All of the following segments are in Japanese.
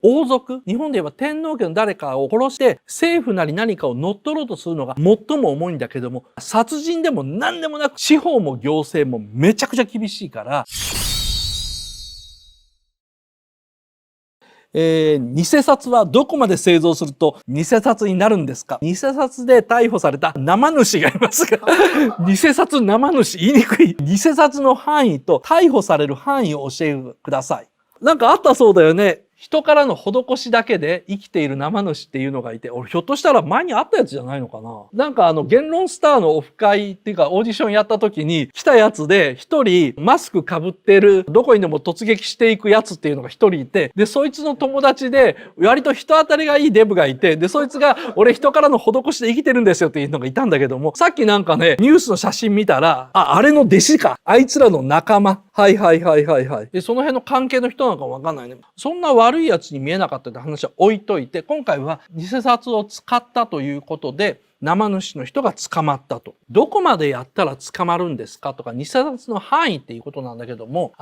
王族、日本で言えば天皇家の誰かを殺して政府なり何かを乗っ取ろうとするのが最も重いんだけども、殺人でも何でもなく司法も行政もめちゃくちゃ厳しいから、偽札はどこまで製造すると偽札になるんですか？偽札で逮捕された生主がいますが偽札生主言いにくい。偽札の範囲と逮捕される範囲を教えてください。なんかあったそうだよね。人からの施しだけで生きている生主っていうのがいて、俺ひょっとしたら前にあったやつじゃないのかな。なんか言論スターのオフ会っていうかオーディションやった時に来たやつで一人マスク被ってるどこにでも突撃していくやつっていうのが一人いて、で、そいつの友達で割と人当たりがいいデブがいて、で、そいつが俺人からの施しで生きてるんですよっていうのがいたんだけども、さっきなんかね、ニュースの写真見たら、あれの弟子か。あいつらの仲間。はいはいはいはいはい。で、その辺の関係の人なのかもわかんないね。そんな悪いやつに見えなかったって話は置いといて、今回は偽札を使ったということで、生主の人が捕まったと。どこまでやったら捕まるんですかとか、偽札の範囲っていうことなんだけども、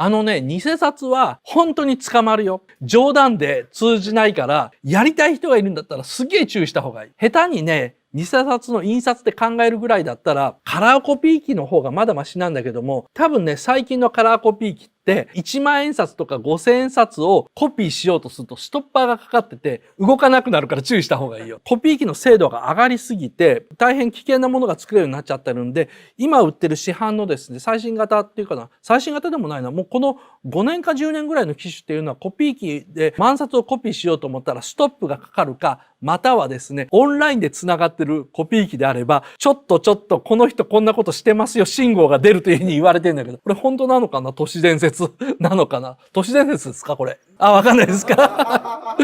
偽札は本当に捕まるよ。冗談で通じないから、やりたい人がいるんだったらすげえ注意した方がいい。下手にね、偽札の印刷って考えるぐらいだったら、カラーコピー機の方がまだマシなんだけども、多分ね、最近のカラーコピー機って1万円札とか5000円札をコピーしようとするとストッパーがかかってて動かなくなるから注意した方がいいよ。コピー機の精度が上がりすぎて大変危険なものが作れるようになっちゃってるんで、今売ってる市販のですね、最新型っていうかな、最新型でもないな、もうこの5年か10年ぐらいの機種っていうのはコピー機で万札をコピーしようと思ったらストップがかかるか、またはですね、オンラインで繋がってるコピー機であれば、ちょっとこの人こんなことしてますよ、信号が出るというふうに言われてるんだけど、これ本当なのかな？都市伝説なのかな？都市伝説ですかこれ？わかんないですか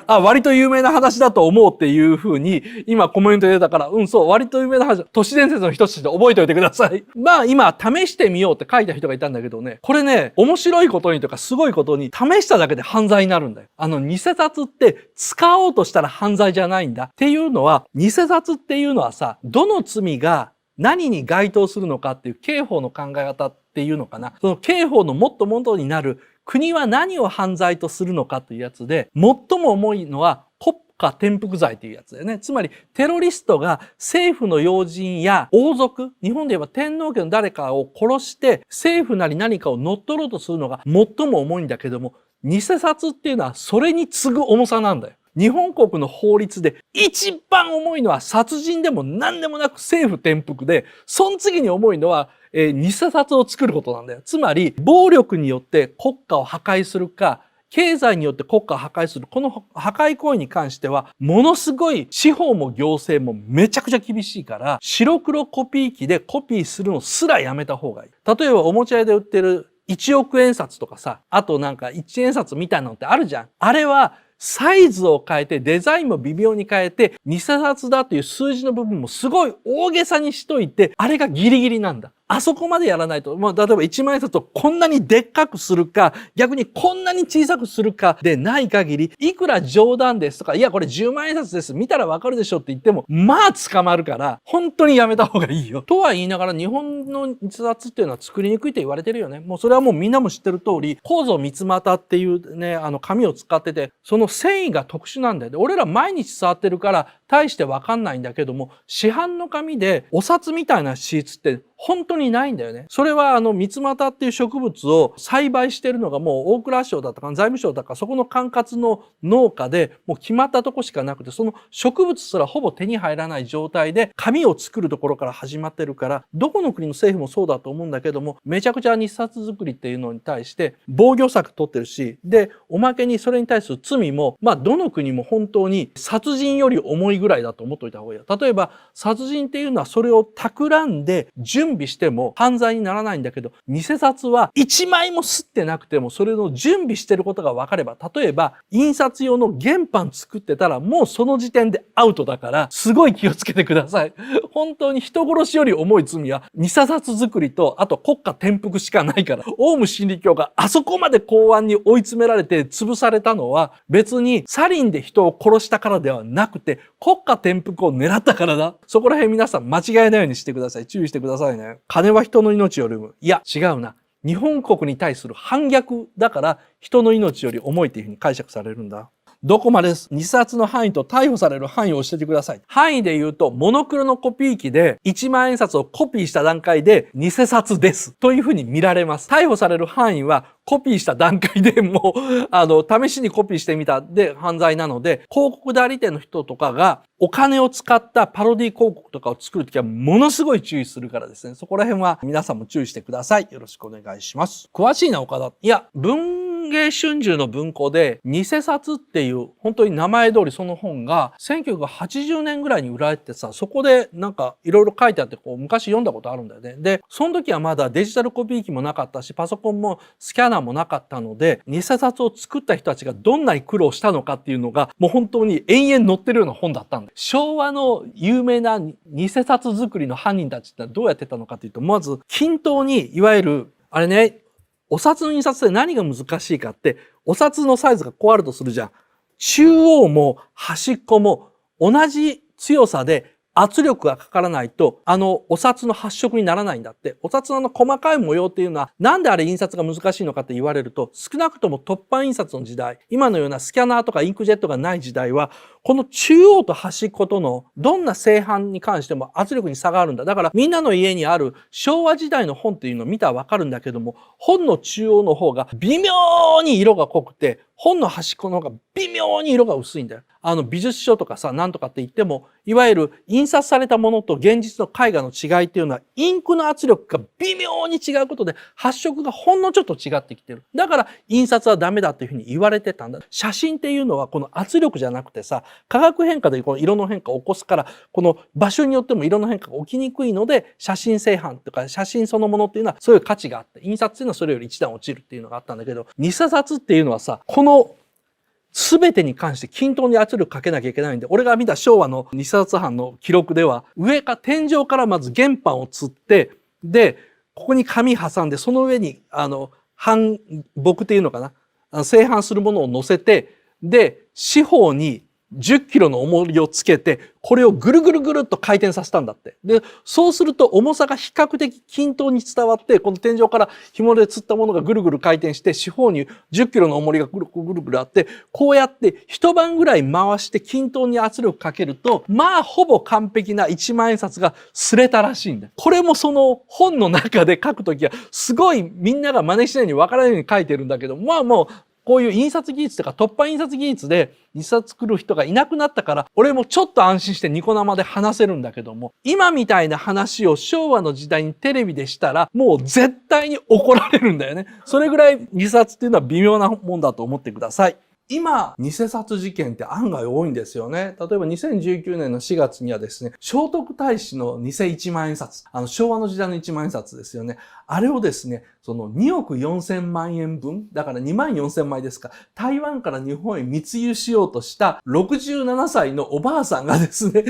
割と有名な話だと思うっていうふうに、今コメント出たから、そう、割と有名な話、都市伝説の一つとして覚えておいてください。今、試してみようって書いた人がいたんだけどね、これね、面白いことにとかすごいことに、試しただけで犯罪になるんだよ。偽札って使おうとしたら犯罪じゃないんだ。っていうのは、偽札っていうのはさ、どの罪が何に該当するのかっていう刑法の考え方っていうのかな。その刑法のもっと元になる国は何を犯罪とするのかというやつで、最も重いのは国家転覆罪というやつだよね。つまりテロリストが政府の要人や王族、日本で言えば天皇家の誰かを殺して政府なり何かを乗っ取ろうとするのが最も重いんだけども、偽札っていうのはそれに次ぐ重さなんだよ。日本国の法律で一番重いのは殺人でも何でもなく政府転覆で、その次に重いのは、偽札を作ることなんだよ。つまり、暴力によって国家を破壊するか、経済によって国家を破壊する、この破壊行為に関しては、ものすごい司法も行政もめちゃくちゃ厳しいから、白黒コピー機でコピーするのすらやめた方がいい。例えばおもちゃ屋で売ってる1億円札とかさ、あとなんか1円札みたいなのってあるじゃん。あれは、サイズを変えてデザインも微妙に変えて偽札だという数字の部分もすごい大げさにしといて、あれがギリギリなんだ。あそこまでやらないと、例えば1万円札をこんなにでっかくするか、逆にこんなに小さくするかでない限り、いくら冗談ですとか、いやこれ10万円札です、見たらわかるでしょって言っても、捕まるから、本当にやめた方がいいよ。とは言いながら日本の偽札っていうのは作りにくいと言われてるよね。もうそれはもうみんなも知ってる通り、構造三つ股っていうね、紙を使ってて、その繊維が特殊なんだよ。で、俺ら毎日触ってるから、大してわかんないんだけども、市販の紙でお札みたいなシーツって本当にないんだよね。それは三つ股っていう植物を栽培してるのがもう大蔵省だったか財務省だったかそこの管轄の農家でもう決まったとこしかなくて、その植物すらほぼ手に入らない状態で紙を作るところから始まってるから、どこの国の政府もそうだと思うんだけども、めちゃくちゃ偽札作りっていうのに対して防御策取ってるし、で、おまけにそれに対する罪も、どの国も本当に殺人より重いぐらいだと思っておいた方がいいよ。例えば、殺人っていうのはそれを企んで準備しても犯罪にならないんだけど、偽札は1枚も刷ってなくてもそれの準備してることが分かれば、例えば印刷用の原版作ってたらもうその時点でアウトだから、すごい気をつけてください。本当に人殺しより重い罪は偽札作りと、あと国家転覆しかないから、オウム真理教があそこまで公安に追い詰められて潰されたのは、別にサリンで人を殺したからではなくて、国家転覆を狙ったからだ。そこら辺皆さん間違えないようにしてください。注意してくださいね。金は人の命よりも、いや違うな。日本国に対する反逆だから人の命より重いというふうに解釈されるんだ。どこまで偽札の範囲と逮捕される範囲を教えてください。範囲で言うと、モノクロのコピー機で1万円札をコピーした段階で偽札ですというふうに見られます。逮捕される範囲はコピーした段階でもう、試しにコピーしてみたで犯罪なので、広告代理店の人とかがお金を使ったパロディ広告とかを作るときはものすごい注意するからですね。そこら辺は皆さんも注意してください。よろしくお願いします。詳しいな、岡田。いや、文芸春秋の文庫で、偽札っていう、本当に名前通りその本が、1980年ぐらいに売られてさ、そこでなんかいろいろ書いてあって、昔読んだことあるんだよね。で、その時はまだデジタルコピー機もなかったし、パソコンもスキャナーもなかったので、偽札を作った人たちがどんなに苦労したのかっていうのが、もう本当に延々載ってるような本だったんで。昭和の有名な偽札作りの犯人たちってどうやってたのかっていうと、まず、均等に、いわゆる、あれね、お札の印刷で何が難しいかって、お札のサイズがこうあるとするじゃん。中央も端っこも同じ強さで圧力がかからないと、お札の発色にならないんだって。お札の細かい模様っていうのは、なんであれ印刷が難しいのかって言われると、少なくとも凸版印刷の時代、今のようなスキャナーとかインクジェットがない時代は、この中央と端っことのどんな製版に関しても圧力に差があるんだ。だからみんなの家にある昭和時代の本っていうのを見たらわかるんだけども、本の中央の方が微妙に色が濃くて、本の端っこの方が微妙に色が薄いんだよ。美術書とかさ、なんとかって言っても、いわゆる印刷されたものと現実の絵画の違いっていうのは、インクの圧力が微妙に違うことで、発色がほんのちょっと違ってきてる。だから、印刷はダメだっていうふうに言われてたんだ。写真っていうのは、この圧力じゃなくてさ、化学変化でこの色の変化を起こすから、この場所によっても色の変化が起きにくいので、写真製版とか写真そのものっていうのは、そういう価値があって、印刷っていうのはそれより一段落ちるっていうのがあったんだけど、偽札っていうのはさ、この全てに関して均等に圧力かけなきゃいけないんで、俺が見た昭和の偽札版の記録では、天井からまず原版を吊って、で、ここに紙挟んで、その上に、木っていうのかな、製版するものを乗せて、で、四方に10キロの重りをつけて、これをぐるぐるぐるっと回転させたんだって。で、そうすると重さが比較的均等に伝わって、この天井から紐で吊ったものがぐるぐる回転して、四方に10キロの重りがぐるぐるぐるあって、こうやって一晩ぐらい回して均等に圧力かけると、まあほぼ完璧な1万円札が擦れたらしいんだ。これもその本の中で書くときは、すごいみんなが真似しないようにわからないように書いてるんだけど、まあもう、こういう印刷技術とか凸版印刷技術で印刷作る人がいなくなったから、俺もちょっと安心してニコ生で話せるんだけども、今みたいな話を昭和の時代にテレビでしたら、もう絶対に怒られるんだよね。それぐらい偽札っていうのは微妙なもんだと思ってください。今、偽札事件って案外多いんですよね。例えば2019年の4月にはですね、聖徳太子の偽1万円札、昭和の時代の1万円札ですよね。あれをですね、その2億4000万円分、だから2万4000枚ですか、台湾から日本へ密輸しようとした67歳のおばあさんがですね、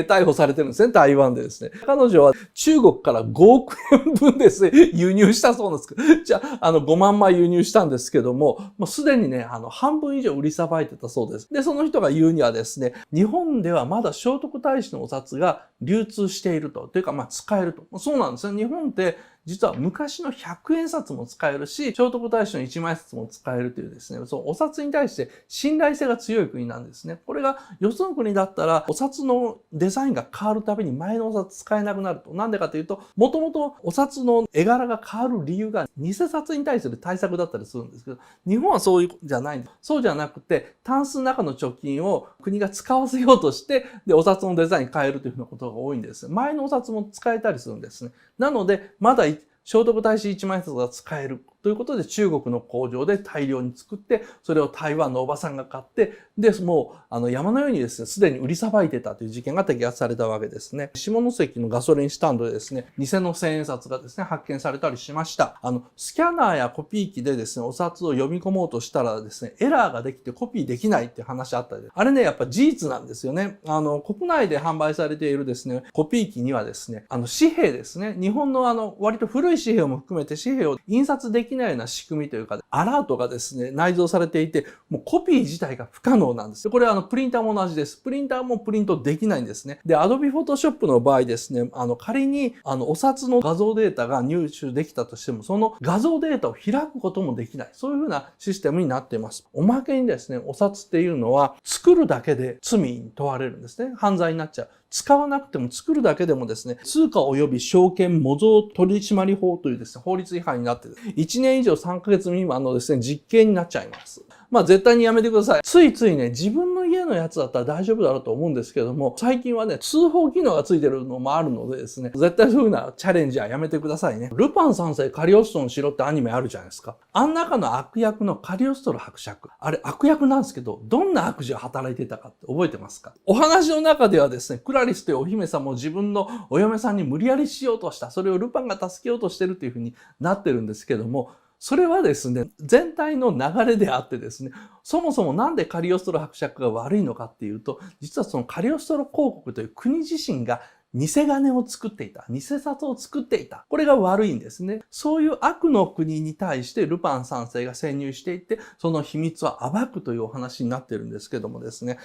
逮捕されてるんですね、台湾でですね。彼女は中国から5億円分ですね、輸入したそうなんですけど、じゃあ、5万枚輸入したんですけども、もうすでにね、半分以上売りさばいてたそうです。で、その人が言うにはですね、日本ではまだ聖徳太子のお札が流通していると。というか、使えると。そうなんですね。日本って、実は昔の100円札も使えるし、聖徳太子の1万円札も使えるというですね、そう、お札に対して信頼性が強い国なんですね。これがよその国だったら、お札のデザインが変わるたびに前のお札使えなくなると。なんでかというと、もともとお札の絵柄が変わる理由が偽札に対する対策だったりするんですけど、日本はそういうじゃないんです。そうじゃなくて、タンスの中の貯金を国が使わせようとして、で、お札のデザイン変えるというふうなことが多いんです。前のお札も使えたりするんですね。なので、まだ聖徳太子1万円札が使えるということで中国の工場で大量に作って、それを台湾のおばさんが買って、で、もう山のようにですね、すでに売りさばいてたという事件が摘発されたわけですね。下関のガソリンスタンドでですね、偽の1000円札がですね、発見されたりしました。スキャナーやコピー機でですね、お札を読み込もうとしたらですね、エラーができてコピーできないっていう話あったりで、あれね、やっぱ事実なんですよね。国内で販売されているですね、コピー機にはですね、紙幣ですね、日本の割と古い紙幣も含めて紙幣を印刷できなような仕組みというか、アラートがですね、内蔵されていて、もうコピー自体が不可能なんです。これはプリンターも同じです。プリンターもプリントできないんですね。で、Adobe Photoshop の場合ですね、仮にお札の画像データが入手できたとしても、その画像データを開くこともできない。そういうふうなシステムになっています。おまけにですね、お札っていうのは作るだけで罪に問われるんですね。犯罪になっちゃう。使わなくても作るだけでもですね、通貨及び証券模造取締法というですね、法律違反になっている。1年以上3ヶ月未満のですね、実刑になっちゃいます。絶対にやめてください。ついついね、自分の家のやつだったら大丈夫だろうと思うんですけども、最近はね、通報機能がついてるのもあるのでですね、絶対そういう風なチャレンジはやめてくださいね。ルパン三世カリオストロの城ってアニメあるじゃないですか。あん中の悪役のカリオストロ伯爵。あれ悪役なんですけど、どんな悪事を働いてたかって覚えてますか？お話の中ではですね、クラリスというお姫様を自分のお嫁さんに無理やりしようとした。それをルパンが助けようとしてるっていう風になってるんですけども、それはですね、全体の流れであってですね、そもそもなんでカリオストロ伯爵が悪いのかっていうと、実はそのカリオストロ公国という国自身が偽金を作っていた。偽札を作っていた。これが悪いんですね。そういう悪の国に対してルパン三世が潜入していって、その秘密を暴くというお話になってるんですけどもですね、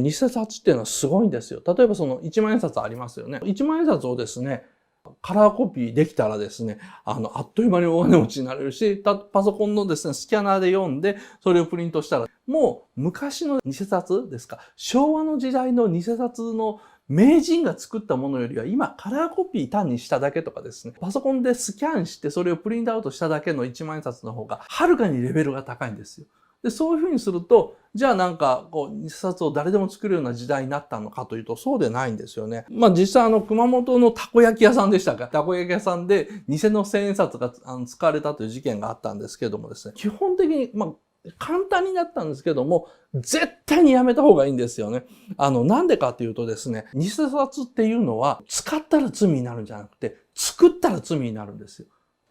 偽札っていうのはすごいんですよ。例えばその1万円札ありますよね。1万円札をですね、カラーコピーできたらですね、あっという間に大金持ちになれるし、パソコンのですね、スキャナーで読んで、それをプリントしたら、もう昔の偽札ですか、昭和の時代の偽札の名人が作ったものよりは、今カラーコピー単にしただけとかですね、パソコンでスキャンしてそれをプリントアウトしただけの1万円札の方が、はるかにレベルが高いんですよ。で、そういうふうにすると、じゃあ偽札を誰でも作るような時代になったのかというと、そうでないんですよね。実際熊本のたこ焼き屋さんでしたか。たこ焼き屋さんで偽の千円札が使われたという事件があったんですけどもですね、基本的に、簡単になったんですけども、絶対にやめた方がいいんですよね。なんでかっていうとですね、偽札っていうのは、使ったら罪になるんじゃなくて、作ったら罪になるんですよ。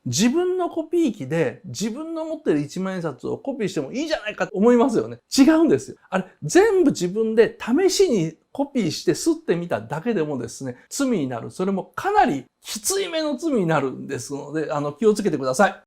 自分のコピー機で自分の持ってる1万円札をコピーしてもいいじゃないかと思いますよね。違うんですよ。あれ、全部自分で試しにコピーして刷ってみただけでもですね、罪になる。それもかなりきついめの罪になるんですので、気をつけてください。